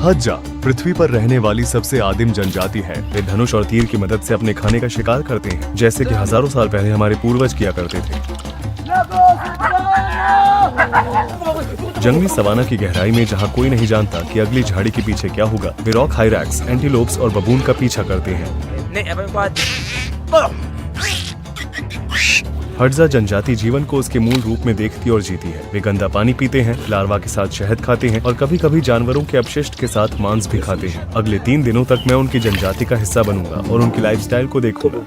हड्जा पृथ्वी पर रहने वाली सबसे आदिम जनजाति है। वे धनुष और तीर की मदद से अपने खाने का शिकार करते हैं, जैसे कि हजारों साल पहले हमारे पूर्वज किया करते थे। जंगली सवाना की गहराई में जहाँ कोई नहीं जानता कि अगली झाड़ी के पीछे क्या होगा, वे रॉक हाइरैक्स, एंटीलोप्स और बबून का पीछा करते हैं। हड्जा जनजाति जीवन को उसके मूल रूप में देखती और जीती है। वे गंदा पानी पीते हैं, लार्वा के साथ शहद खाते हैं और कभी कभी जानवरों के अपशिष्ट के साथ मांस भी खाते हैं। अगले 3 दिनों तक मैं उनकी जनजाति का हिस्सा बनूंगा और उनकी लाइफस्टाइल को देखूंगा।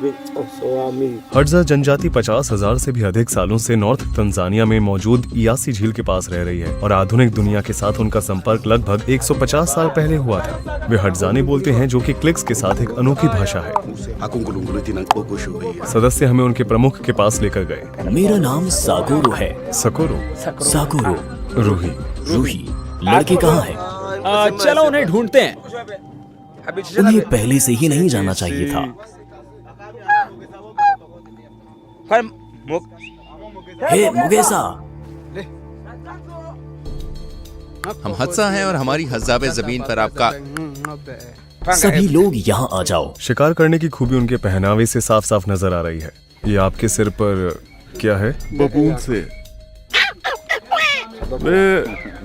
हड्जा जनजाति 50,000 से भी अधिक सालों से नॉर्थ तंजानिया में मौजूद इयासी झील के पास रह रही है और आधुनिक दुनिया के साथ उनका संपर्क लगभग 150 साल पहले हुआ था। वे हड्जानी बोलते हैं, जो कि क्लिक्स के साथ एक अनोखी भाषा है। सदस्य हमें उनके प्रमुख के पास लेकर गए। मेरा नाम सागोरो है। सकोरो? सागोरो। रूही। रूही। लड़के कहाँ हैं? चलो उन्हें ढूंढते हैं। उन्हें पहले से ही नहीं जाना चाहिए था। हे मुगेसा, हम हद्जा हैं और हमारी हज़ाबे जमीन पर आपका। सभी लोग यहाँ आ जाओ। शिकार करने की खूबी उनके पहनावे से साफ साफ नजर आ रही है। ये आपके सिर पर क्या है? बबून से।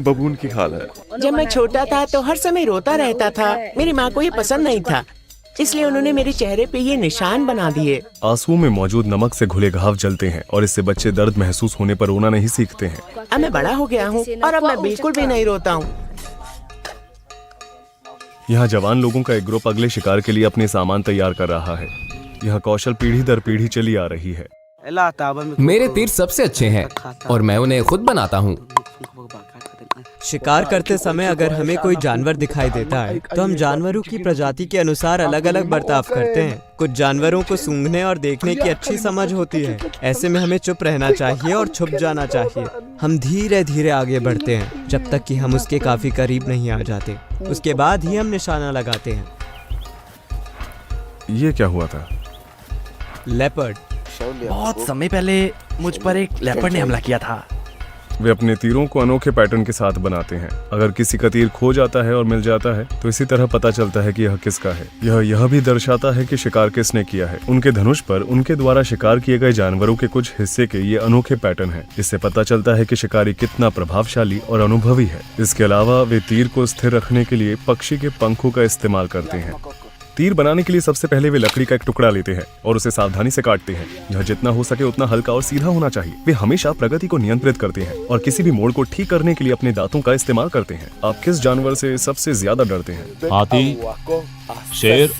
बबून की खाल है। जब मैं छोटा था तो हर समय रोता रहता था। मेरी माँ को ये पसंद नहीं था, इसलिए उन्होंने मेरे चेहरे पे ये निशान बना दिए। आंसुओं में मौजूद नमक से घुले घाव जलते हैं और इससे बच्चे दर्द महसूस होने पर रोना नहीं सीखते हैं। अब मैं बड़ा हो गया हूँ और अब मैं बिल्कुल भी नहीं रोता हूँ। यहाँ जवान लोगों का एक ग्रुप अगले शिकार के लिए अपने सामान तैयार कर रहा है। यह कौशल पीढ़ी दर पीढ़ी चली आ रही है। मेरे तीर सबसे अच्छे हैं और मैं उन्हें खुद बनाता हूँ। शिकार करते समय अगर हमें कोई जानवर दिखाई देता है तो हम जानवरों की प्रजाति के अनुसार अलग अलग बर्ताव करते हैं। कुछ जानवरों को सूंघने और देखने की अच्छी समझ होती है। ऐसे में हमें चुप रहना चाहिए और छुप जाना चाहिए। हम धीरे धीरे आगे बढ़ते हैं जब तक कि हम उसके काफी करीब नहीं आ जाते। उसके बाद ही हम निशाना लगाते हैं। ये क्या हुआ था? लेपर्ड। बहुत समय पहले मुझ पर एक लेपर्ड ने हमला किया था। वे अपने तीरों को अनोखे पैटर्न के साथ बनाते हैं। अगर किसी का तीर खो जाता है और मिल जाता है तो इसी तरह पता चलता है कि यह किसका है। यह भी दर्शाता है कि शिकार किसने किया है। उनके धनुष पर उनके द्वारा शिकार किए गए जानवरों के कुछ हिस्से के ये अनोखे पैटर्न हैं। इससे पता चलता है कि शिकारी कितना प्रभावशाली और अनुभवी है। इसके अलावा वे तीर को स्थिर रखने के लिए पक्षी के पंखों का इस्तेमाल करते हैं। तीर बनाने के लिए सबसे पहले वे लकड़ी का एक टुकड़ा लेते हैं और उसे सावधानी से काटते हैं। यह जितना हो सके उतना हल्का और सीधा होना चाहिए। वे हमेशा प्रगति को नियंत्रित करते हैं और किसी भी मोड़ को ठीक करने के लिए अपने दांतों का इस्तेमाल करते हैं। आप किस जानवर से सबसे ज्यादा डरते हैं? हाथी, शेर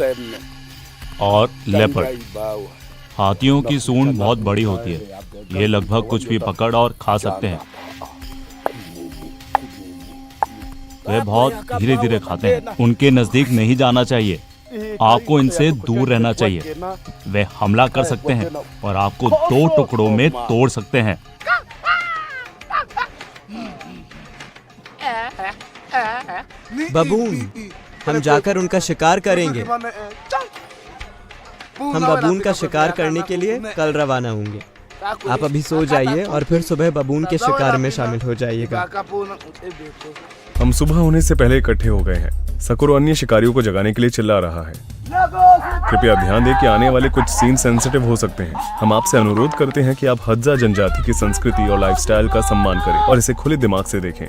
और लेपर्ड। हाथियों की सूंड बहुत बड़ी होती है। ये लगभग कुछ भी पकड़ और खा सकते हैं। वे बहुत धीरे धीरे खाते हैं। उनके नजदीक नहीं जाना चाहिए। आपको इनसे दूर रहना चाहिए। वे हमला कर सकते हैं और आपको 2 टुकड़ों में तोड़ सकते हैं। बबून, हम जाकर उनका शिकार करेंगे। हम बबून का शिकार करने के लिए कल रवाना होंगे। आप अभी सो जाइए और फिर सुबह बबून के शिकार में शामिल हो जाइएगा। हम सुबह होने से पहले इकट्ठे हो गए हैं। सकोरो अन्य शिकारियों को जगाने के लिए चिल्ला रहा है। कृपया ध्यान दें कि आने वाले कुछ सीन सेंसिटिव हो सकते हैं। हम आपसे अनुरोध करते हैं कि आप हड्जा जनजाति की संस्कृति और लाइफस्टाइल का सम्मान करें और इसे खुले दिमाग से देखें।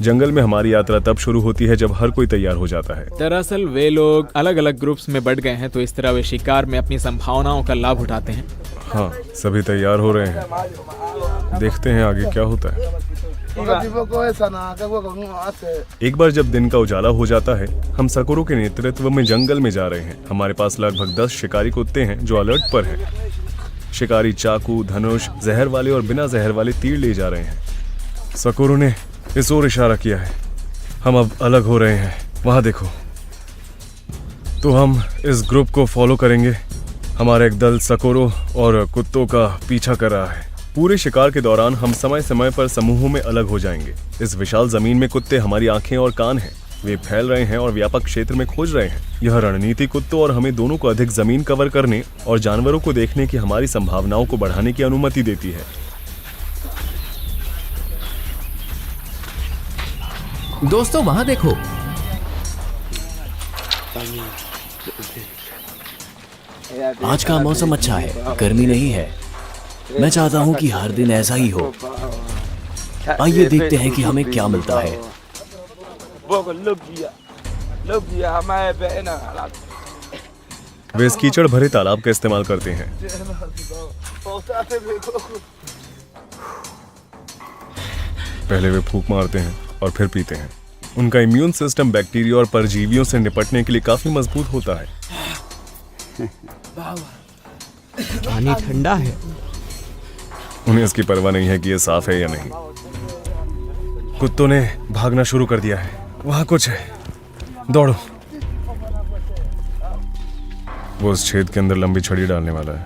जंगल में हमारी यात्रा तब शुरू होती है जब हर कोई तैयार हो जाता है। दरअसल वे लोग अलग अलग ग्रुप्स में बढ़ गए हैं, तो इस तरह वे शिकार में अपनी संभावनाओं का लाभ उठाते हैं। हाँ, सभी तैयार हो रहे हैं। देखते हैं आगे क्या होता है। एक बार जब दिन का उजाला हो जाता है, हम सकोरो के नेतृत्व में जंगल में जा रहे हैं। हमारे पास लगभग 10 शिकारी कुत्ते हैं जो अलर्ट पर हैं। शिकारी चाकू, धनुष, जहर वाले और बिना जहर वाले तीर ले जा रहे हैं। सकोरो ने इस ओर इशारा किया है। हम अब अलग हो रहे हैं, वहां देखो। तो हम इस ग्रुप को फॉलो करेंगे। हमारा एक दल सकोरो और कुत्तों का पीछा कर रहा है। पूरे शिकार के दौरान हम समय समय पर समूहों में अलग हो जाएंगे। इस विशाल जमीन में कुत्ते हमारी आंखें और कान हैं। वे फैल रहे हैं और व्यापक क्षेत्र में खोज रहे हैं। यह रणनीति कुत्तों और हमें दोनों को अधिक जमीन कवर करने और जानवरों को देखने की हमारी संभावनाओं को बढ़ाने की अनुमति देती है। दोस्तों, वहां देखो। आज का मौसम अच्छा है, गर्मी नहीं है। मैं चाहता हूँ कि हर दिन ऐसा ही हो। आइए देखते हैं कि हमें क्या मिलता है। वे इस कीचड़ भरे तालाब का इस्तेमाल करते हैं। पहले वे फूंक मारते हैं और फिर पीते हैं। उनका इम्यून सिस्टम बैक्टीरिया और परजीवियों से निपटने के लिए काफी मजबूत होता है। पानी ठंडा है। उन्हें इसकी परवाह नहीं है कि यह साफ है या नहीं। कुत्तों ने भागना शुरू कर दिया है। वहां कुछ है, दौड़ो। वो उस छेद के अंदर लंबी छड़ी डालने वाला है।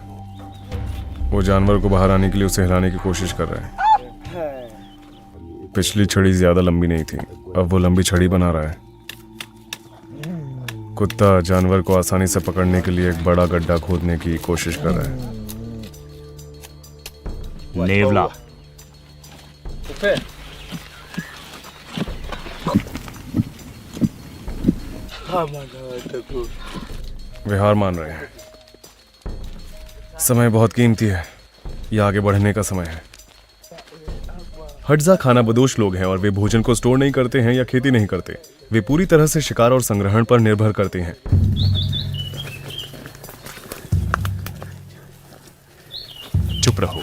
वो जानवर को बाहर आने के लिए उसे हिलाने की कोशिश कर रहा है। पिछली छड़ी ज्यादा लंबी नहीं थी, अब वो लंबी छड़ी बना रहा है। कुत्ता जानवर को आसानी से पकड़ने के लिए एक बड़ा गड्ढा खोदने की कोशिश कर रहा है। नेवला, वे हार मान रहे हैं। समय बहुत कीमती है। यह आगे बढ़ने का समय है। हट्जा खाना बदोश लोग हैं और वे भोजन को स्टोर नहीं करते हैं या खेती नहीं करते। वे पूरी तरह से शिकार और संग्रहण पर निर्भर करते हैं। चुप रहो।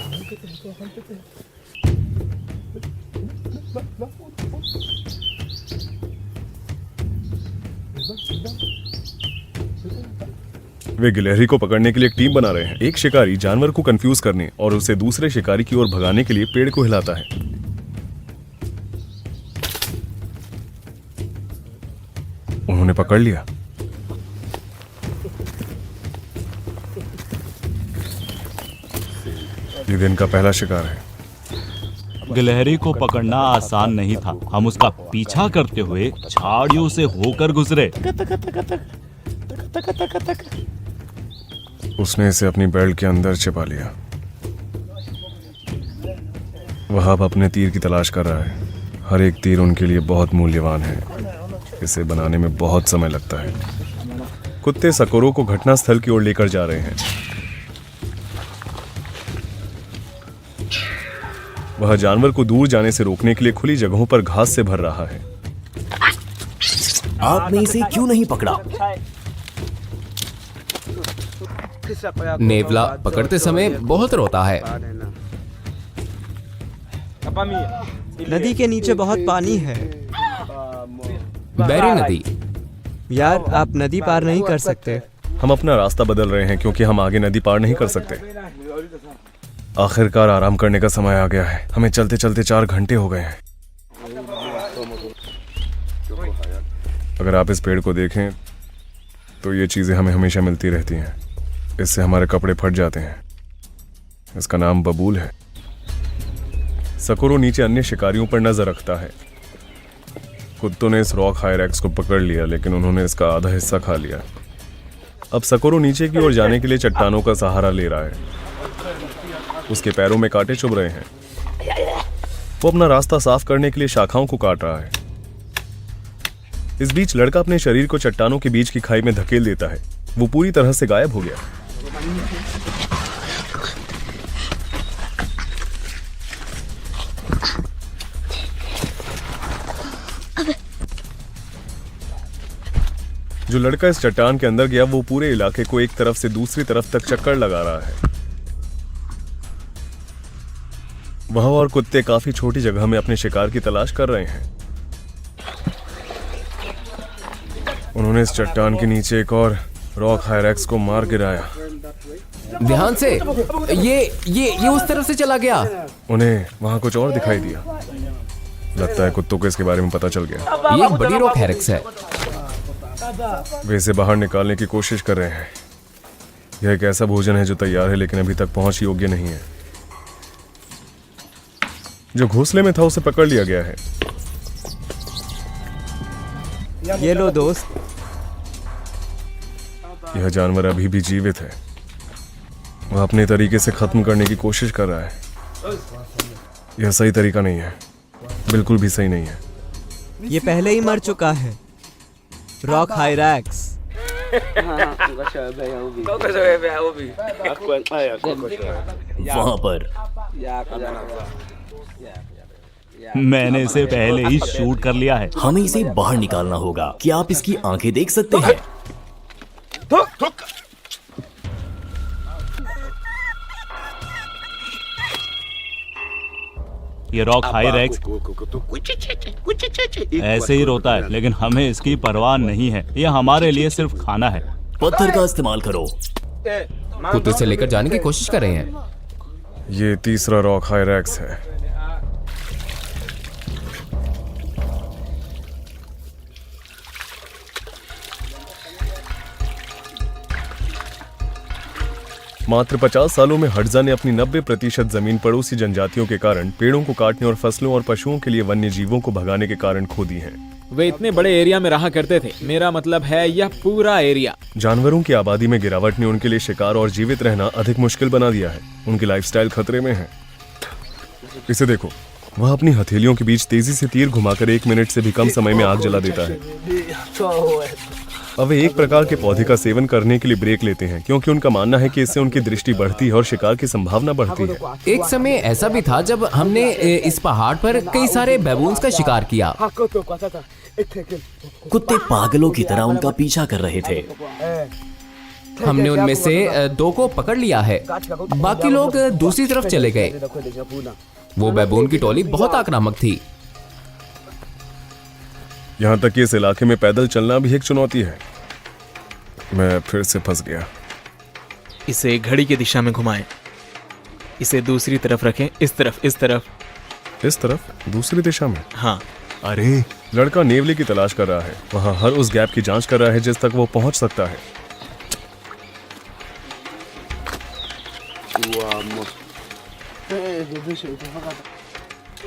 वे गिलहरी को पकड़ने के लिए एक टीम बना रहे हैं। एक शिकारी जानवर को कंफ्यूज करने और उसे दूसरे शिकारी की ओर भगाने के लिए पेड़ को हिलाता है। उन्होंने पकड़ लिया। ये दिन का पहला शिकार है। गिलहरी को पकड़ना आसान नहीं था। हम उसका पीछा करते हुए झाड़ियों से होकर गुजरे। उसने इसे अपनी बेल्ट के अंदर छिपा लिया। वह अब अपने तीर की तलाश कर रहा है। हर एक तीर उनके लिए बहुत मूल्यवान है। इसे बनाने में बहुत समय लगता है। कुत्ते सकोरों को घटनास्थल की ओर लेकर जा रहे हैं। वह जानवर को दूर जाने से रोकने के लिए खुली जगहों पर घास से भर रहा है। आपने इसे क्यों नहीं पकड़ा? नेवला पकड़ते समय बहुत रोता है। नदी के नीचे बहुत पानी है। बैरी नदी। यार, आप नदी पार नहीं कर सकते। हम अपना रास्ता बदल रहे हैं क्योंकि हम आगे नदी पार नहीं कर सकते। आखिरकार आराम करने का समय आ गया है। हमें चलते चलते 4 घंटे हो गए हैं। अगर आप इस पेड़ को देखें तो ये चीजें हमें हमेशा मिलती रहती हैं। इससे हमारे कपड़े फट जाते हैं। इसका नाम बबूल है। सकोरो नीचे अन्य शिकारियों पर नजर रखता है। कुत्तों ने इस रॉक हायरैक्स को पकड़ लिया, लेकिन उन्होंने इसका आधा हिस्सा खा लिया। अब सकोरो नीचे की ओर जाने के लिए चट्टानों का सहारा ले रहा है। उसके पैरों में कांटे चुभ रहे हैं। वो अपना रास्ता साफ करने के लिए शाखाओं को काट रहा है। इस बीच लड़का अपने शरीर को चट्टानों के बीच की खाई में धकेल देता है। वो पूरी तरह से गायब हो गया। जो लड़का इस चट्टान के अंदर गया वो पूरे इलाके को एक तरफ से दूसरी तरफ तक चक्कर लगा रहा है। वह और कुत्ते काफी छोटी जगह में अपने शिकार की तलाश कर रहे हैं। उन्होंने इस चट्टान के नीचे एक और रॉक हायरैक्स को मार गिराया। ध्यान से। ये उस तरफ से चला गया। उन्हें वहां कुछ और दिखाई दिया। लगता है कुत्तों को इसके बारे में पता चल गया। ये एक बड़ी रॉक हायरैक्स है। वे इसे बाहर निकालने की कोशिश कर रहे हैं। यह एक ऐसा भोजन है जो तैयार है लेकिन अभी तक पहुंच योग्य नहीं है। जो घोंसले में था उसे पकड़ लिया गया है। ये लो दोस्त। यह जानवर अभी भी जीवित है। वह अपने तरीके से खत्म करने की कोशिश कर रहा है। यह सही तरीका नहीं है, बिल्कुल भी सही नहीं है। ये पहले ही मर चुका है। रॉक हायरैक्स। वहाँ पर मैंने इसे पहले ही शूट कर लिया है। हमें इसे बाहर निकालना होगा। क्या आप इसकी आंखें देख सकते हैं? ये रॉक हायरैक्स ऐसे ही रोता है, लेकिन हमें इसकी परवाह नहीं है। ये हमारे लिए सिर्फ खाना है। पत्थर का इस्तेमाल करो। कुत्ते से लेकर जाने की कोशिश कर रहे हैं। ये तीसरा रॉक हायरैक्स है। मात्र 50 सालों में हडजा ने अपनी 90% जमीन पड़ोसी जनजातियों के कारण, पेड़ों को काटने और फसलों और पशुओं के लिए वन्य जीवों को भगाने के कारण खो दी है। वे इतने बड़े एरिया में रहा करते थे। मेरा मतलब है यह पूरा एरिया। जानवरों की आबादी में गिरावट ने उनके लिए शिकार और जीवित रहना अधिक मुश्किल बना दिया है। उनकी लाइफस्टाइल खतरे में है। इसे देखो, वह अपनी हथेलियों के बीच तेजी से तीर घुमाकर 1 मिनट से भी कम समय में आग जला देता है। अब वे एक प्रकार के पौधे का सेवन करने के लिए ब्रेक लेते हैं, क्योंकि उनका मानना है कि इससे उनकी दृष्टि बढ़ती है और शिकार की संभावना बढ़ती है। एक समय ऐसा भी था जब हमने इस पहाड़ पर कई सारे बैबून्स का शिकार किया। कुत्ते पागलों की तरह उनका पीछा कर रहे थे। हमने उनमें से 2 को पकड़ लिया है। बाकी लोग दूसरी तरफ चले गए। वो बैबून की टोली बहुत आक्रामक थी। यहाँ तक कि इस इलाके में पैदल चलना भी एक चुनौती है। मैं फिर से फंस गया। इसे घड़ी की दिशा में घुमाएं। इसे दूसरी तरफ रखें। इस तरफ, इस तरफ। इस तरफ? दूसरी दिशा में? हाँ। अरे, लड़का नेवले की तलाश कर रहा है। वहाँ हर उस गैप की जांच कर रहा है जिस तक वो पहुंच सकता है।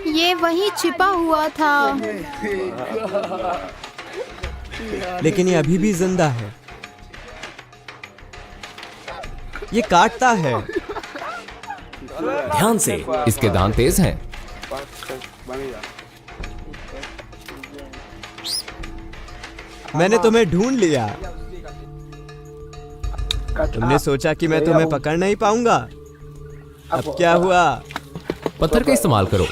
ये वहीं छिपा हुआ था। लेकिन ये अभी भी जिंदा है। ये काटता है। ध्यान से। इसके दांत तेज हैं। मैंने तुम्हें ढूंढ लिया। तुमने सोचा कि मैं तुम्हें पकड़ नहीं पाऊंगा। अब क्या हुआ? पत्थर का इस्तेमाल करो।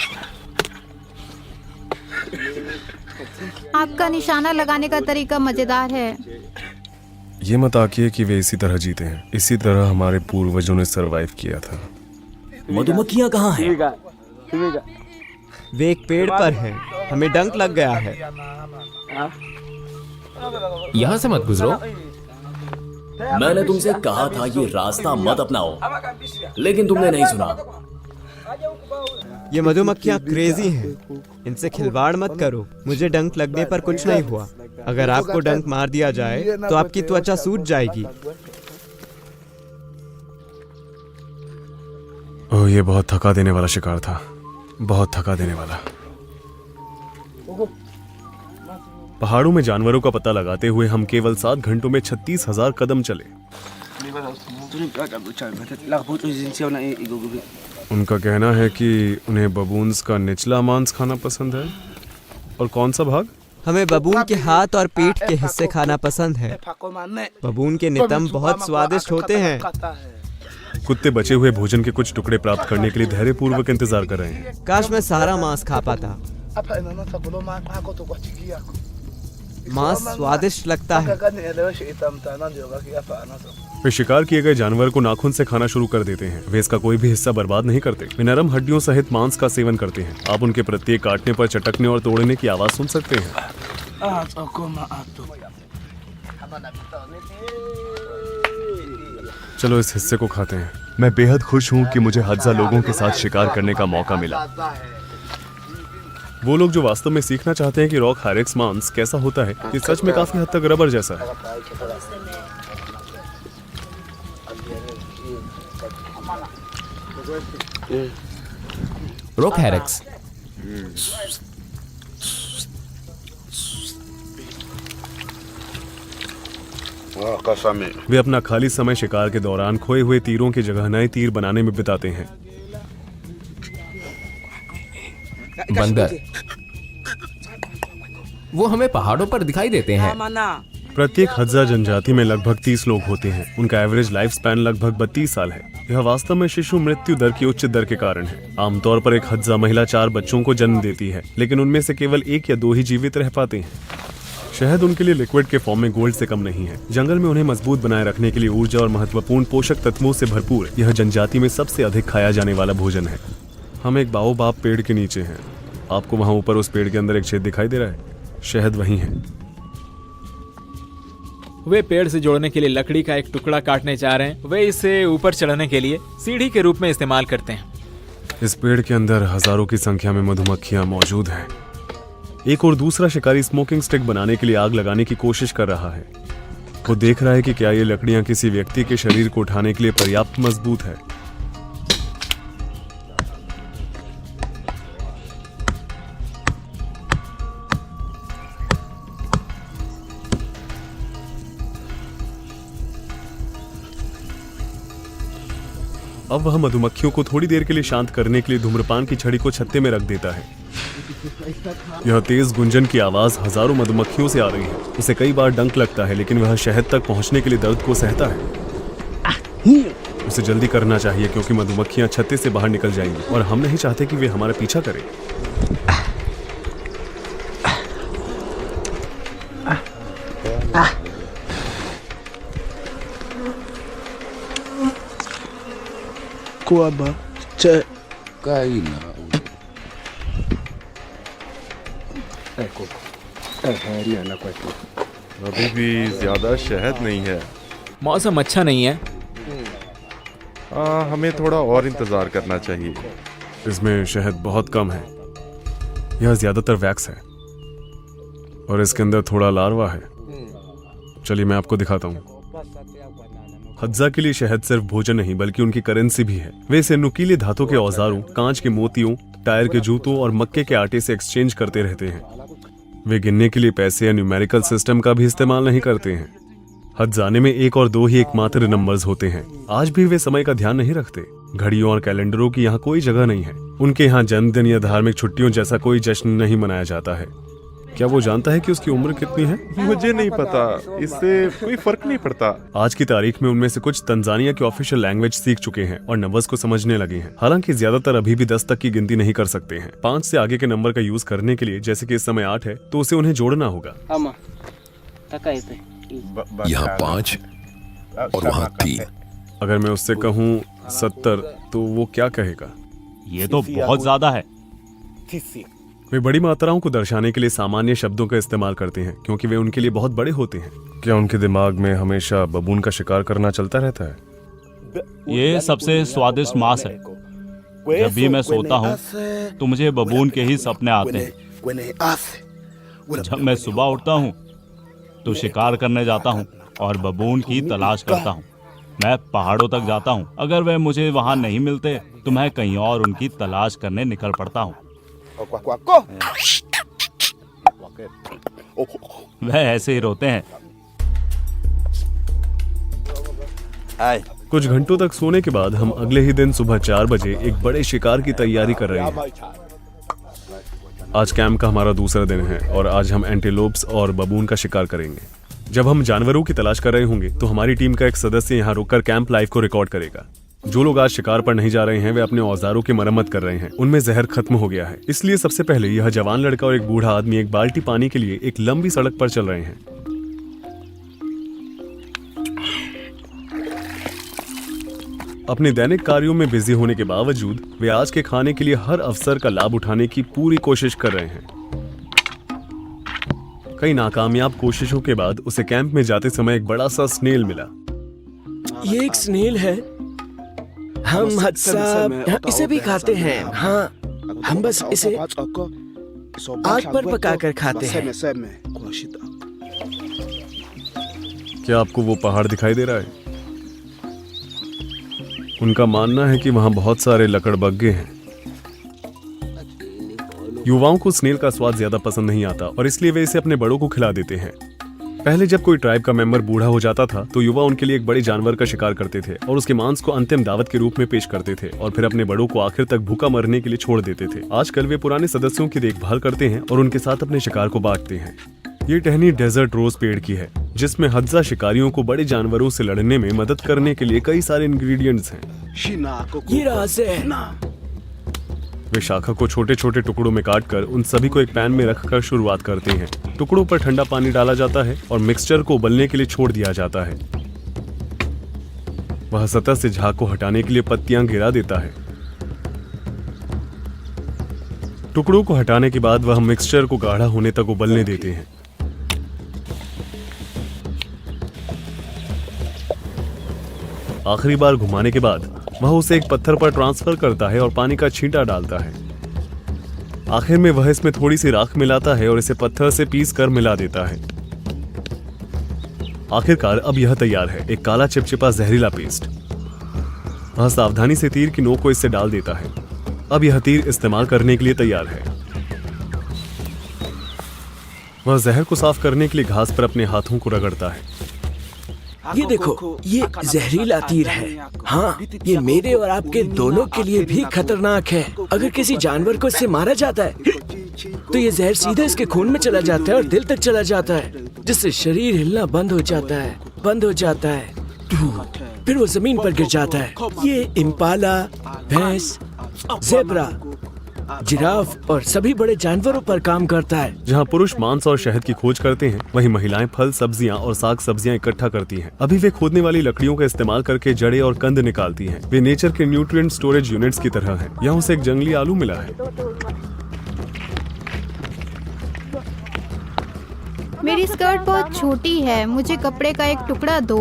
आपका निशाना लगाने का तरीका मजेदार है। ये मत आकिए कि वे इसी तरह जीते हैं। इसी तरह हमारे पूर्वजों ने सरवाइव किया था। मधुमक्खियाँ कहाँ हैं? वे एक पेड़ पर हैं। हमें डंक लग गया है। यहाँ से मत गुजरो। मैंने तुमसे कहा था ये रास्ता मत अपनाओ, लेकिन तुमने नहीं सुना। ये मधुमक्खियाँ क्रेजी हैं। इनसे खिलवाड़ मत करो। मुझे डंक लगने पर कुछ नहीं हुआ। अगर आपको डंक मार दिया जाए तो आपकी त्वचा सूज जाएगी। ओह, ये बहुत थका देने वाला शिकार था। बहुत थका देने वाला। पहाड़ों में जानवरों का पता लगाते हुए हम केवल 7 घंटों में 36,000 कदम चले। उनका कहना है कि उन्हें बबून्स का निचला मांस खाना पसंद है। और कौन सा भाग? हमें बबून के हाथ और पीठ के हिस्से खाना पसंद है। बबून के नितंब बहुत स्वादिष्ट होते हैं। कुत्ते बचे हुए भोजन के कुछ टुकड़े प्राप्त करने के लिए धैर्यपूर्वक इंतजार कर रहे हैं। काश मैं सारा मांस खा पाता। मांस स्वादिष्ट लगता है। वे शिकार किए गए जानवर को नाखून से खाना शुरू कर देते हैं। वे इसका कोई भी हिस्सा बर्बाद नहीं करते। वे नरम हड्डियों सहित मांस का सेवन करते हैं। आप उनके प्रत्येक काटने पर चटकने और तोड़ने की आवाज सुन सकते हैं। चलो इस हिस्से को खाते हैं। मैं बेहद खुश हूँ कि मुझे हड्जा लोगों के साथ शिकार करने का मौका मिला। वो लोग जो वास्तव में सीखना चाहते हैं कि रॉक हायरैक्स मांस कैसा होता है, ये सच में काफी हद तक रबर जैसा है। रॉक हायरैक्स। वे अपना खाली समय शिकार के दौरान खोए हुए तीरों की जगह नए तीर बनाने में बिताते हैं। बंदर वो हमें पहाड़ों पर दिखाई देते हैं। प्रत्येक हज्जा जनजाति में लगभग 30 लोग होते हैं। उनका एवरेज लाइफ स्पैन लगभग 32 साल है। यह वास्तव में शिशु मृत्यु दर की उच्च दर के कारण है। आमतौर पर एक हज्जा महिला 4 बच्चों को जन्म देती है, लेकिन उनमें से केवल 1 या 2 ही जीवित रह पाते हैं। शहद उनके लिए लिक्विड के फॉर्म में गोल्ड से कम नहीं है। जंगल में उन्हें मजबूत बनाए रखने के लिए ऊर्जा और महत्वपूर्ण पोषक तत्वों से भरपूर यह जनजाति में सबसे अधिक खाया जाने वाला भोजन है। हम एक बाओबाब पेड़ के नीचे हैं। आपको वहां ऊपर उस पेड़ के अंदर एक छेद दिखाई दे रहा है? शहद वहीं है। वे पेड़ से जोड़ने के लिए लकड़ी का एक टुकड़ा काटने जा रहे हैं। वे इसे ऊपर चढ़ने के लिए सीढ़ी के रूप में इस्तेमाल करते हैं। इस पेड़ के अंदर हजारों की संख्या में मधुमक्खियां मौजूद हैं। एक और दूसरा शिकारी स्मोकिंग स्टिक बनाने के लिए आग लगाने की कोशिश कर रहा है। वो देख रहा है कि क्या ये लकड़ियां किसी व्यक्ति के शरीर को उठाने के लिए पर्याप्त मजबूत है। अब वह मधुमक्खियों को थोड़ी देर के लिए शांत करने के लिए धूम्रपान की छड़ी को छत्ते में रख देता है। यह तेज गुंजन की आवाज हजारों मधुमक्खियों से आ रही है। उसे कई बार डंक लगता है, लेकिन वह शहद तक पहुंचने के लिए दर्द को सहता है। उसे जल्दी करना चाहिए क्योंकि मधुमक्खियां छत्ते से बाहर निकल जाएंगी और हम नहीं चाहते कि वे हमारा पीछा करें। अभी भी ज्यादा शहद नहीं है। मौसम अच्छा नहीं है। हमें थोड़ा और इंतजार करना चाहिए। इसमें शहद बहुत कम है। यह ज्यादातर वैक्स है और इसके अंदर थोड़ा लार्वा है। चलिए मैं आपको दिखाता हूँ। हज्जा के लिए शहद सिर्फ भोजन नहीं बल्कि उनकी करेंसी भी है। वे इसे नुकीले धातु के औजारों, कांच के मोतियों, टायर के जूतों और मक्के के आटे से एक्सचेंज करते रहते हैं। वे गिनने के लिए पैसे या न्यूमेरिकल सिस्टम का भी इस्तेमाल नहीं करते हैं। हज्जाने में 1 और 2 ही एकमात्र नंबर्स होते हैं। आज भी वे समय का ध्यान नहीं रखते। घड़ियों और कैलेंडरों की यहाँ कोई जगह नहीं है। उनके यहाँ जन्मदिन या धार्मिक छुट्टियों जैसा कोई जश्न नहीं मनाया जाता है। क्या वो जानता है कि उसकी उम्र कितनी है? मुझे नहीं पता। इससे कोई फर्क नहीं पड़ता। आज की तारीख में उनमें से कुछ तंजानिया की ऑफिशियल लैंग्वेज सीख चुके हैं और नंबर्स को समझने लगे हैं। हालांकि ज्यादातर अभी भी 10 तक की गिनती नहीं कर सकते हैं। 5 से आगे के नंबर का यूज करने के लिए, जैसे कि इस समय 8 है, तो उसे उन्हें जोड़ना होगा। यहाँ 5 और वहाँ 3। अगर मैं उससे कहूँ 70 तो वो क्या कहेगा? ये तो बहुत ज्यादा है। वे बड़ी मात्राओं को दर्शाने के लिए सामान्य शब्दों का इस्तेमाल करते हैं क्योंकि वे उनके लिए बहुत बड़े होते हैं। क्या उनके दिमाग में हमेशा बबून का शिकार करना चलता रहता है? ये सबसे स्वादिष्ट मांस है। जब भी मैं सोता हूँ तो मुझे बबून के ही सपने आते हैं। जब मैं सुबह उठता हूँ तो शिकार करने जाता हूँ और बबून की तलाश करता हूँ। मैं पहाड़ों तक जाता हूँ। अगर वे मुझे वहाँ नहीं मिलते तो मैं कहीं और उनकी तलाश करने निकल पड़ता हूँ। वह ऐसे ही रोते हैं। कुछ घंटों तक सोने के बाद हम अगले ही दिन सुबह 4 बजे एक बड़े शिकार की तैयारी कर रहे हैं। आज कैंप का हमारा दूसरा दिन है और आज हम एंटीलोप्स और बबून का शिकार करेंगे। जब हम जानवरों की तलाश कर रहे होंगे तो हमारी टीम का एक सदस्य यहाँ रुककर कैंप लाइव को रिकॉर्ड करेगा। जो लोग आज शिकार पर नहीं जा रहे हैं वे अपने औजारों की मरम्मत कर रहे हैं। उनमें जहर खत्म हो गया है, इसलिए सबसे पहले यह जवान लड़का और एक बूढ़ा आदमी एक बाल्टी पानी के लिए एक लंबी सड़क पर चल रहे हैं। अपने दैनिक कार्यों में बिजी होने के बावजूद वे आज के खाने के लिए हर अवसर का लाभ उठाने की पूरी कोशिश कर रहे हैं। कई नाकामयाब कोशिशों के बाद उसे कैंप में जाते समय एक बड़ा सा स्नेल मिला। ये एक स्नेल है। हम हत्सा इसे भी खाते हैं। हाँ, हम बस इसे आग पर पकाकर खाते हैं। क्या आपको वो पहाड़ दिखाई दे रहा है? उनका मानना है कि वहां बहुत सारे लकड़बग्गे हैं। युवाओं को स्नेल का स्वाद ज्यादा पसंद नहीं आता और इसलिए वे इसे अपने बड़ों को खिला देते हैं। पहले जब कोई ट्राइब का मेंबर बूढ़ा हो जाता था तो युवा उनके लिए एक बड़े जानवर का शिकार करते थे और उसके मांस को अंतिम दावत के रूप में पेश करते थे और फिर अपने बड़ों को आखिर तक भूखा मरने के लिए छोड़ देते थे। आजकल वे पुराने सदस्यों की देखभाल करते हैं और उनके साथ अपने शिकार को बांटते हैं। ये टहनी डेजर्ट रोज पेड़ की है जिसमें हत्जा शिकारियों को बड़े जानवरों से लड़ने में मदद करने के लिए कई सारे इंग्रेडिएंट्स हैं। ये रहा जहर। वे शाखा को छोटे छोटे टुकड़ों में काटकर उन सभी को एक पैन में रखकर शुरुआत करते हैं। टुकड़ों पर ठंडा पानी डाला जाता है और मिक्सचर को उबलने के लिए छोड़ दिया जाता है। वह सतह से झाग को हटाने के लिए पत्तियां गिरा देता है। टुकड़ों को हटाने के बाद वह मिक्सचर को गाढ़ा होने तक उबलने देते हैं। आखिरी बार घुमाने के बाद वह उसे एक पत्थर पर ट्रांसफर करता है और पानी का छींटा डालता है। आखिर में वह इसमें थोड़ी सी राख मिलाता है और इसे पत्थर से पीस कर मिला देता है। आखिरकार अब यह तैयार है, एक काला चिपचिपा जहरीला पेस्ट। वह सावधानी से तीर की नोक को इससे डाल देता है। अब यह तीर इस्तेमाल करने के लिए तैयार है। वह जहर को साफ करने के लिए घास पर अपने हाथों को रगड़ता है। ये देखो, ये जहरीला तीर है। हाँ, ये मेरे और आपके दोनों के लिए भी खतरनाक है। अगर किसी जानवर को इससे मारा जाता है तो ये जहर सीधे इसके खून में चला जाता है और दिल तक चला जाता है, जिससे शरीर हिलना बंद हो जाता है। फिर वो जमीन पर गिर जाता है। ये इम्पाला, भैंस, ज़ेब्रा, जिराफ और सभी बड़े जानवरों पर काम करता है। जहाँ पुरुष मांस और शहद की खोज करते हैं, वहीं महिलाएं फल, सब्जियां और साग सब्जियां इकट्ठा करती हैं। अभी वे खोदने वाली लकड़ियों का इस्तेमाल करके जड़ें और कंद निकालती हैं। वे नेचर के न्यूट्रिएंट स्टोरेज यूनिट्स की तरह हैं। यहाँ उसे एक जंगली आलू मिला है। मेरी स्कर्ट बहुत छोटी है, मुझे कपड़े का एक टुकड़ा दो।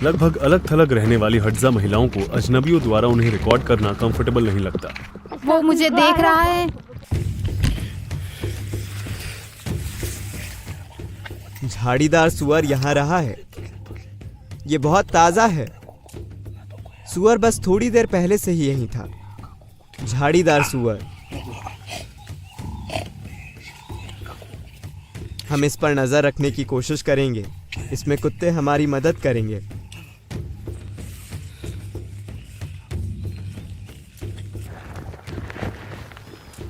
लगभग अलग थलग रहने वाली हट्जा महिलाओं को अजनबियों द्वारा उन्हें रिकॉर्ड करना कंफर्टेबल नहीं लगता। वो मुझे देख रहा है। झाड़ीदार सुअर यहाँ रहा है। ये बहुत ताजा है। सुअर बस थोड़ी देर पहले से ही यहीं था। झाड़ीदार सुअर। हम इस पर नजर रखने की कोशिश करेंगे। इसमें कुत्ते हमारी मदद करेंगे।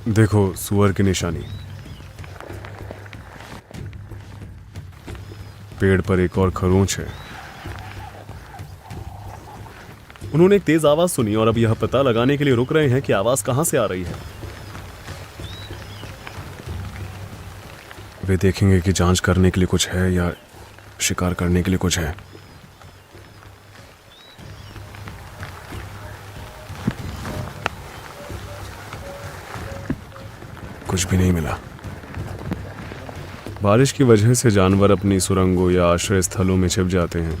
देखो सुअर की निशानी। पेड़ पर एक और खरोंच है। उन्होंने एक तेज आवाज सुनी और अब यह पता लगाने के लिए रुक रहे हैं कि आवाज कहां से आ रही है। वे देखेंगे कि जांच करने के लिए कुछ है या शिकार करने के लिए कुछ है। कुछ भी नहीं मिला। बारिश की वजह से जानवर अपनी सुरंगों या आश्रय स्थलों में छिप जाते हैं।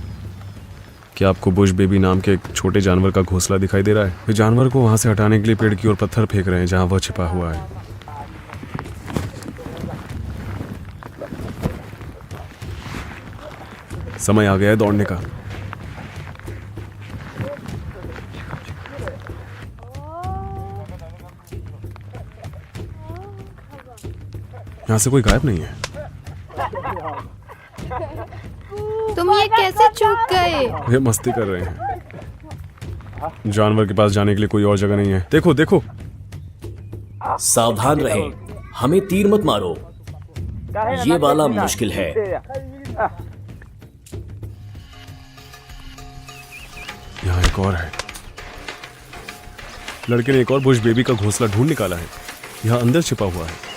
क्या आपको बुश बेबी नाम के एक छोटे जानवर का घोंसला दिखाई दे रहा है? वे जानवर को वहां से हटाने के लिए पेड़ की ओर पत्थर फेंक रहे हैं जहां वह छिपा हुआ है। समय आ गया है दौड़ने का। यहां से कोई गायब नहीं है। तुम ये कैसे चूक गए? ये मस्ती कर रहे हैं। जानवर के पास जाने के लिए कोई और जगह नहीं है। देखो देखो। सावधान रहें, हमें तीर मत मारो, ये वाला मुश्किल है। यहाँ एक और है। लड़के ने एक और बुश बेबी का घोंसला ढूंढ निकाला है। यहाँ अंदर छिपा हुआ है।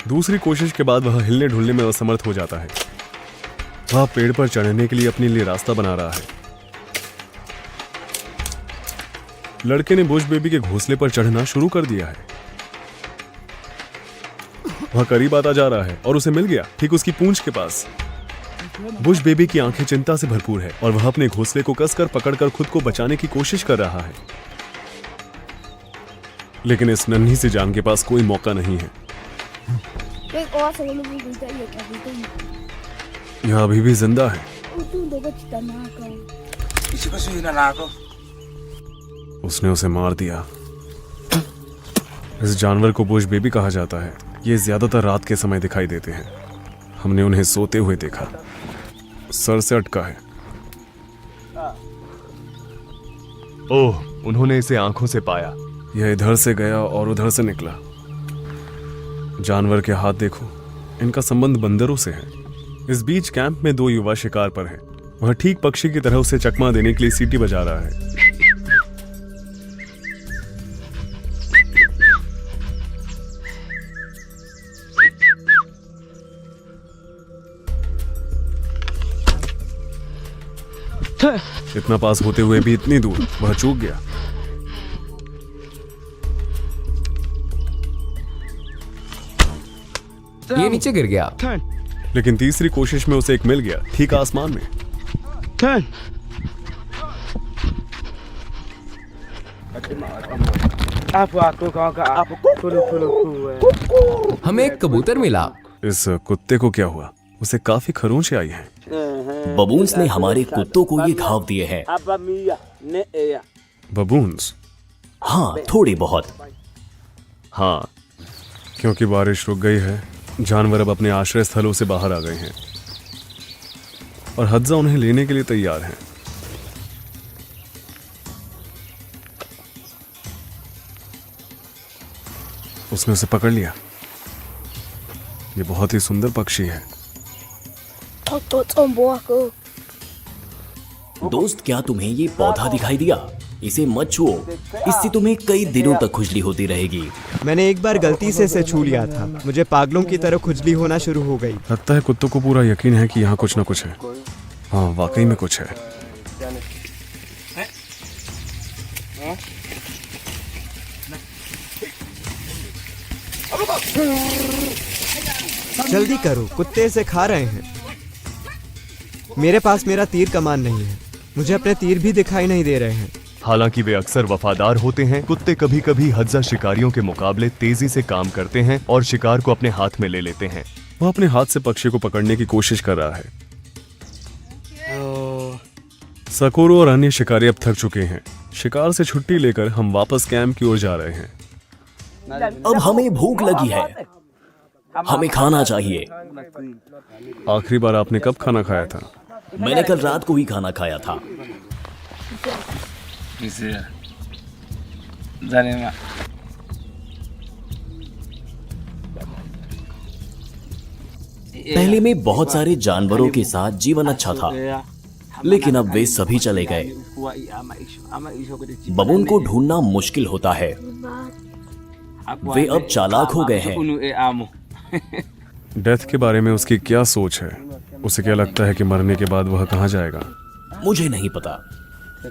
दूसरी कोशिश के बाद वह हिलने ढुलने में असमर्थ हो जाता है। वह पेड़ पर चढ़ने के लिए अपने लिए रास्ता बना रहा है। लड़के ने बुश बेबी के घोंसले पर चढ़ना शुरू कर दिया है। वह करीब आता जा रहा है और उसे मिल गया, ठीक उसकी पूंछ के पास। बुश बेबी की आंखें चिंता से भरपूर है और वह अपने घोंसले को कसकर पकड़कर खुद को बचाने की कोशिश कर रहा है। लेकिन इस नन्ही सी जान के पास कोई मौका नहीं है। यह अभी भी जिंदा है। उसने उसे मार दिया। इस जानवर को बुश बेबी कहा जाता है। ये ज्यादातर रात के समय दिखाई देते हैं। हमने उन्हें सोते हुए देखा। सर से अटका है। ओह, उन्होंने इसे आंखों से पाया। यह इधर से गया और उधर से निकला। जानवर के हाथ देखो, इनका संबंध बंदरों से है। इस बीच कैंप में 2 युवा शिकार पर हैं। वह ठीक पक्षी की तरह उसे चकमा देने के लिए सीटी बजा रहा है। इतना पास होते हुए भी इतनी दूर वह चूक गया। ये नीचे गिर गया। लेकिन तीसरी कोशिश में उसे एक मिल गया, ठीक आसमान में। हमें एक कबूतर मिला। इस कुत्ते को क्या हुआ? उसे काफी खरोंचे आई हैं। बबून्स ने हमारे कुत्तों को ये घाव दिए हैं। बबून्स? हाँ, थोड़ी बहुत। हाँ, क्योंकि बारिश रुक गई है, जानवर अब अपने आश्रय स्थलों से बाहर आ गए हैं और हद्जा उन्हें लेने के लिए तैयार हैं। उसने उसे पकड़ लिया। ये बहुत ही सुंदर पक्षी है। दोस्त, क्या तुम्हें ये पौधा दिखाई दिया? इसे मत छुओ, इससे तुम्हें कई दिनों तक खुजली होती रहेगी। मैंने एक बार गलती से इसे छू लिया था, मुझे पागलों की तरह खुजली होना शुरू हो गई। लगता है कुत्तों को पूरा यकीन है कि यहाँ कुछ ना कुछ है। हाँ, वाकई में कुछ है। जल्दी करो, कुत्ते इसे खा रहे हैं। मेरे पास मेरा तीर कमान नहीं है, मुझे अपने तीर भी दिखाई नहीं दे रहे हैं। हालांकि वे अक्सर वफादार होते हैं, कुत्ते कभी कभी हद्जा शिकारियों के मुकाबले तेजी से काम करते हैं और शिकार को अपने हाथ में ले लेते हैं। वह अपने हाथ से पक्षी को पकड़ने की कोशिश कर रहा है। सकोरो और अन्य शिकारी अब थक चुके हैं। शिकार से छुट्टी लेकर हम वापस कैंप की ओर जा रहे हैं। अब हमें भूख लगी है, हमें खाना चाहिए। आखिरी बार आपने कब खाना खाया था? मैंने कल रात को ही खाना खाया था। पहले में बहुत सारे जानवरों के साथ जीवन अच्छा था, लेकिन अब वे सभी चले गए। बबून को ढूंढना मुश्किल होता है। वे अब चालाक हो गए हैं। डेथ के बारे में उसकी क्या सोच है? उसे क्या लगता है कि मरने के बाद वह कहाँ जाएगा? मुझे नहीं पता।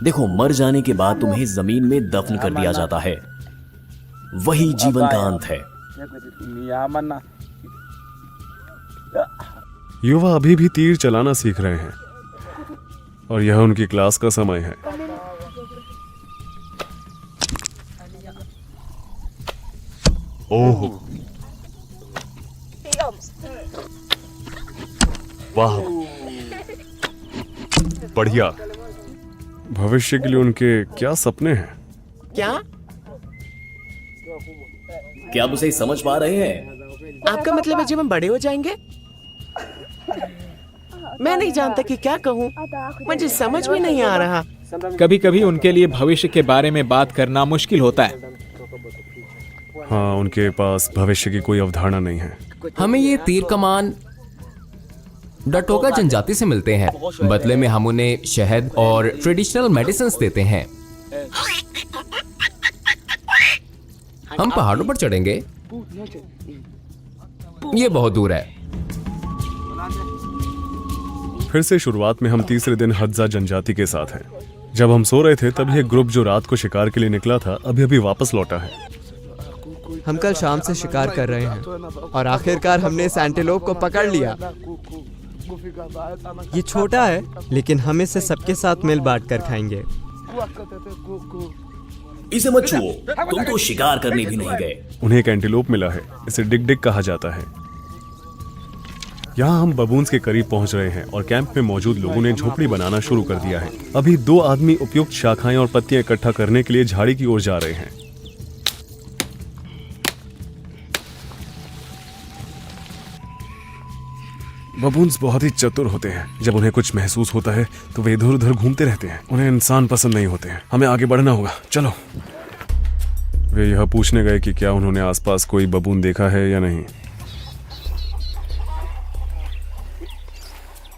देखो, मर जाने के बाद तुम्हें जमीन में दफन कर दिया जाता है। वही जीवन का अंत है। युवा अभी भी तीर चलाना सीख रहे हैं और यह उनकी क्लास का समय है। ओह, वाह, बढ़िया। भविष्य के लिए उनके क्या सपने हैं? क्या क्या आप उसे समझ पा रहे हैं? आपका मतलब है जब हम बड़े हो जाएंगे? मैं नहीं जानता कि क्या कहूँ, मुझे समझ में नहीं आ रहा। कभी कभी उनके लिए भविष्य के बारे में बात करना मुश्किल होता है। हाँ, उनके पास भविष्य की कोई अवधारणा नहीं है। हमें ये तीर कमान डटोगा जनजाति से मिलते हैं। बदले में हम उन्हें शहद और ट्रेडिशनल मेडिसिन्स देते हैं। हम पहाड़ों पर चढ़ेंगे। ये बहुत दूर है। फिर से शुरुआत में हम तीसरे दिन हद्जा जनजाति के साथ हैं। जब हम सो रहे थे तभी एक ग्रुप जो रात को शिकार के लिए निकला था अभी अभी वापस लौटा है। हम कल शाम से शिकार कर रहे हैं और आखिरकार हमने इस एंटीलोप को पकड़ लिया। ये छोटा है, लेकिन हम इसे सबके साथ मिल बांट कर खाएंगे। इसे मत छुओ, तुम तो शिकार करने भी नहीं गए। उन्हें एक एंटीलोप मिला है, इसे डिग डिग कहा जाता है। यहाँ हम बबून्स के करीब पहुंच रहे हैं और कैंप में मौजूद लोगों ने झोपड़ी बनाना शुरू कर दिया है। अभी 2 आदमी उपयुक्त शाखाएं और पत्तियां इकट्ठा करने के लिए झाड़ी की ओर जा रहे हैं। बबून्स बहुत ही चतुर होते हैं। जब उन्हें कुछ महसूस होता है तो वे इधर उधर घूमते रहते हैं। उन्हें इंसान पसंद नहीं होते हैं। हमें आगे बढ़ना होगा, चलो। वे यह पूछने गए कि क्या उन्होंने आसपास कोई बबून देखा है या नहीं।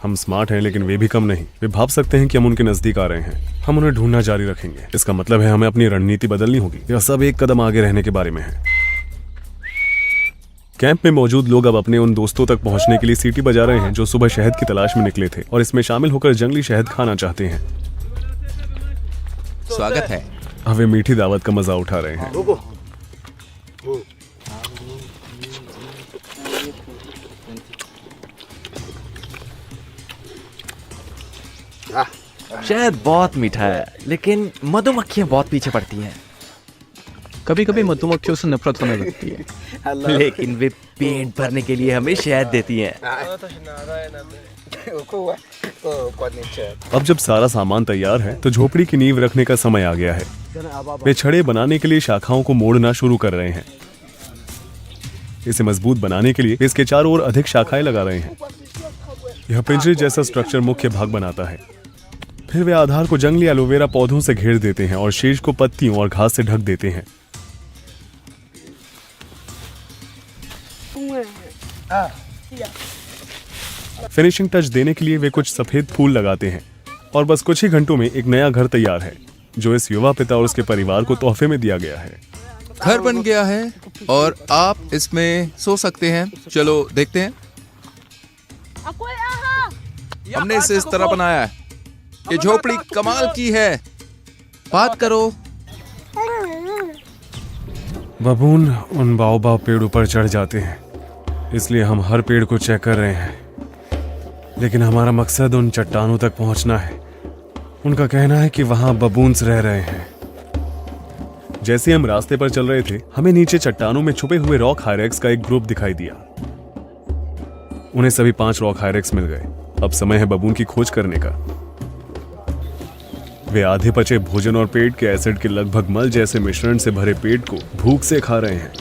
हम स्मार्ट हैं लेकिन वे भी कम नहीं। वे भाप सकते हैं कि हम उनके नजदीक आ रहे हैं। हम उन्हें ढूंढना जारी रखेंगे। इसका मतलब है हमें अपनी रणनीति बदलनी होगी। यह सब एक कदम आगे रहने के बारे में है। कैंप में मौजूद लोग अब अपने उन दोस्तों तक पहुंचने के लिए सीटी बजा रहे हैं जो सुबह शहद की तलाश में निकले थे और इसमें शामिल होकर जंगली शहद खाना चाहते हैं। स्वागत है। अब वे मीठी दावत का मजा उठा रहे हैं। शहद बहुत मीठा है, लेकिन मधुमक्खियां बहुत पीछे पड़ती हैं। कभी कभी मधुमक्खियों से नफरत होने लगती है, लेकिन वे पेट भरने के लिए हमें शहद देती हैं। अब जब सारा सामान तैयार है तो झोपड़ी की नींव रखने का समय आ गया है। वे छड़े बनाने के लिए शाखाओं को मोड़ना शुरू कर रहे हैं। इसे मजबूत बनाने के लिए इसके चारों ओर अधिक शाखाएं लगा रहे हैं। यह पिंजरे जैसा स्ट्रक्चर मुख्य भाग बनाता है। फिर वे आधार को जंगली एलोवेरा पौधों से घेर देते हैं और शीर्ष को पत्तियों और घास से ढक देते हैं। फिनिशिंग टच देने के लिए वे कुछ सफेद फूल लगाते हैं और बस कुछ ही घंटों में एक नया घर तैयार है जो इस युवा पिता और उसके परिवार को तोहफे में दिया गया है। घर बन गया है और आप इसमें सो सकते हैं। चलो देखते हैं। हमने इसे इस तरह बनाया है। ये झोपड़ी कमाल की है। बात करो। बबून उन बाओबाब पेड़ों पर चढ़ जाते हैं, इसलिए हम हर पेड़ को चेक कर रहे हैं। लेकिन हमारा मकसद उन चट्टानों तक पहुंचना है। उनका कहना है कि वहां बबून्स रह रहे हैं। जैसे हम रास्ते पर चल रहे थे, हमें नीचे चट्टानों में छुपे हुए रॉक हायरेक्स का एक ग्रुप दिखाई दिया। उन्हें सभी 5 रॉक हायरेक्स मिल गए। अब समय है बबून की खोज करने का। वे आधे पचे भोजन और पेट के एसिड के लगभग मल जैसे मिश्रण से भरे पेट को भूख से खा रहे हैं।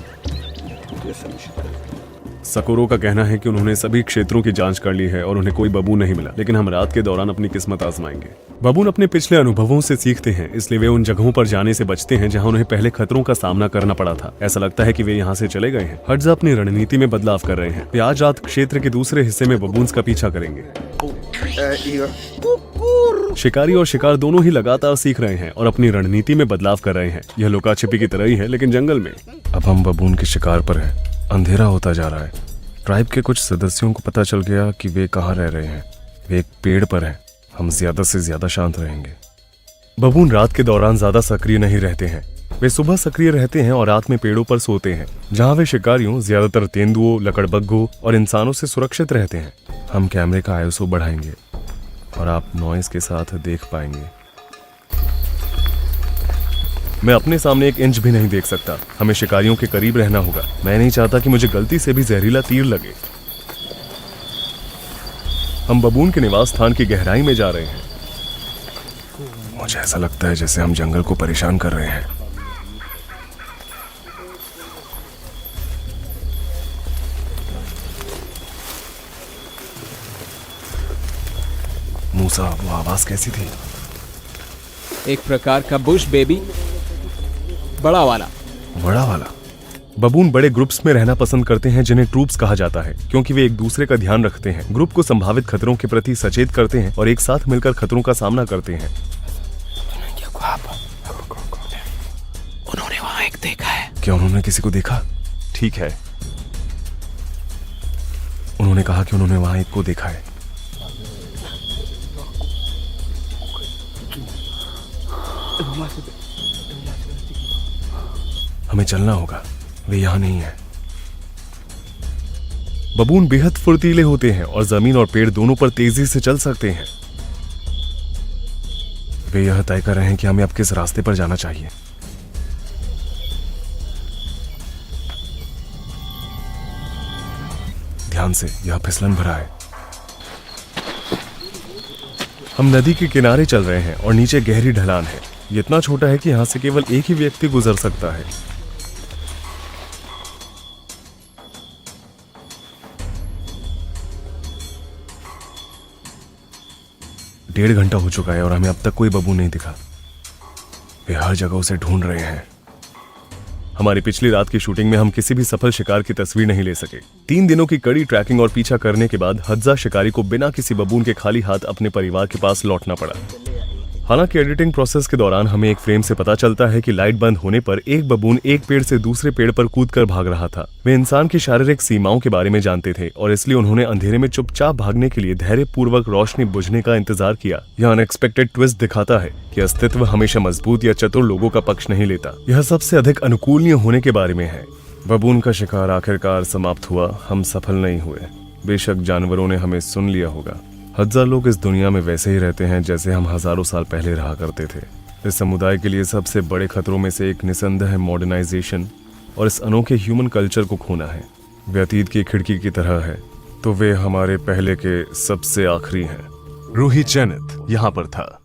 सकोरो का कहना है कि उन्होंने सभी क्षेत्रों की जांच कर ली है और उन्हें कोई बबून नहीं मिला, लेकिन हम रात के दौरान अपनी किस्मत आजमाएंगे। बबून अपने पिछले अनुभवों से सीखते हैं, इसलिए वे उन जगहों पर जाने से बचते हैं जहां उन्हें पहले खतरों का सामना करना पड़ा था। ऐसा लगता है कि वे यहां से चले गए हैं। हट्जा अपनी रणनीति में बदलाव कर रहे हैं। वे आज रात क्षेत्र के दूसरे हिस्से में बबून्स का पीछा करेंगे। शिकारी और शिकार दोनों ही लगातार सीख रहे हैं और अपनी रणनीति में बदलाव कर रहे हैं। यह लुका छिपी की तरह ही है, लेकिन जंगल में। अब हम बबून के शिकार पर हैं। अंधेरा होता जा रहा है। ट्राइब के कुछ सदस्यों को पता चल गया कि वे कहाँ रह रहे हैं। वे एक पेड़ पर हैं। हम ज्यादा से ज्यादा शांत रहेंगे। बबून रात के दौरान ज्यादा सक्रिय नहीं रहते हैं। वे सुबह सक्रिय रहते हैं और रात में पेड़ों पर सोते हैं, जहां वे शिकारियों, ज्यादातर तेंदुओं, लकड़बग्घों और इंसानों से सुरक्षित रहते हैं। हम कैमरे का आईएसओ बढ़ाएंगे और आप नॉइस के साथ देख पाएंगे। मैं अपने सामने 1 इंच भी नहीं देख सकता। हमें शिकारियों के करीब रहना होगा। मैं नहीं चाहता कि मुझे गलती से भी जहरीला तीर लगे। हम बबून के निवास स्थान की गहराई में जा रहे हैं। मुझे ऐसा लगता है जैसे हम जंगल को परेशान कर रहे हैं। मूसा, वो आवाज कैसी थी? एक प्रकार का बुश बेबी, बड़ा वाला। बड़ा वाला। बबून बड़े ग्रुप्स में रहना पसंद करते हैं जिन्हें ट्रूप्स कहा जाता है, क्योंकि वे एक दूसरे का ध्यान रखते हैं, ग्रुप को संभावित खतरों के प्रति सचेत करते हैं और एक साथ मिलकर खतरों का सामना करते हैं। उन्होंने वहां एक देखा है। क्या उन्होंने किसी को देखा? ठीक है, उन्होंने कहा कि उन्होंने वहां एक को देखा है। हमें चलना होगा। वे यहां नहीं है। बबून बेहद फुर्तीले होते हैं और जमीन और पेड़ दोनों पर तेजी से चल सकते हैं। वे यह तय कर रहे हैं कि हमें अब किस रास्ते पर जाना चाहिए। ध्यान से, यह फिसलन भरा है। हम नदी के किनारे चल रहे हैं और नीचे गहरी ढलान है। ये इतना छोटा है कि यहां से केवल एक ही व्यक्ति गुजर सकता है। डेढ़ घंटा हो चुका है और हमें अब तक कोई बबू नहीं दिखा। वे हर जगह उसे ढूंढ रहे हैं। हमारी पिछली रात की शूटिंग में हम किसी भी सफल शिकार की तस्वीर नहीं ले सके। 3 दिनों की कड़ी ट्रैकिंग और पीछा करने के बाद हज्जा शिकारी को बिना किसी बबून के खाली हाथ अपने परिवार के पास लौटना पड़ा। हालांकि एडिटिंग प्रोसेस के दौरान हमें एक फ्रेम से पता चलता है कि लाइट बंद होने पर एक बबून एक पेड़ से दूसरे पेड़ पर कूदकर भाग रहा था। वे इंसान की शारीरिक सीमाओं के बारे में जानते थे और इसलिए उन्होंने अंधेरे में चुपचाप भागने के लिए धैर्यपूर्वक रोशनी बुझने का इंतजार किया। यह अनएक्सपेक्टेड ट्विस्ट दिखाता है कि अस्तित्व हमेशा मजबूत या चतुर लोगों का पक्ष नहीं लेता, यह सबसे अधिक अनुकूलनीय होने के बारे में है। बबून का शिकार आखिरकार समाप्त हुआ। हम सफल नहीं हुए। बेशक जानवरों ने हमें सुन लिया होगा। हज़ार लोग इस दुनिया में वैसे ही रहते हैं जैसे हम हजारों साल पहले रहा करते थे। इस समुदाय के लिए सबसे बड़े खतरों में से एक निसंदेह है मॉडर्नाइजेशन और इस अनोखे ह्यूमन कल्चर को खोना है। वे अतीत की खिड़की की तरह है तो वे हमारे पहले के सबसे आखिरी हैं। रूही चैनित यहाँ पर था।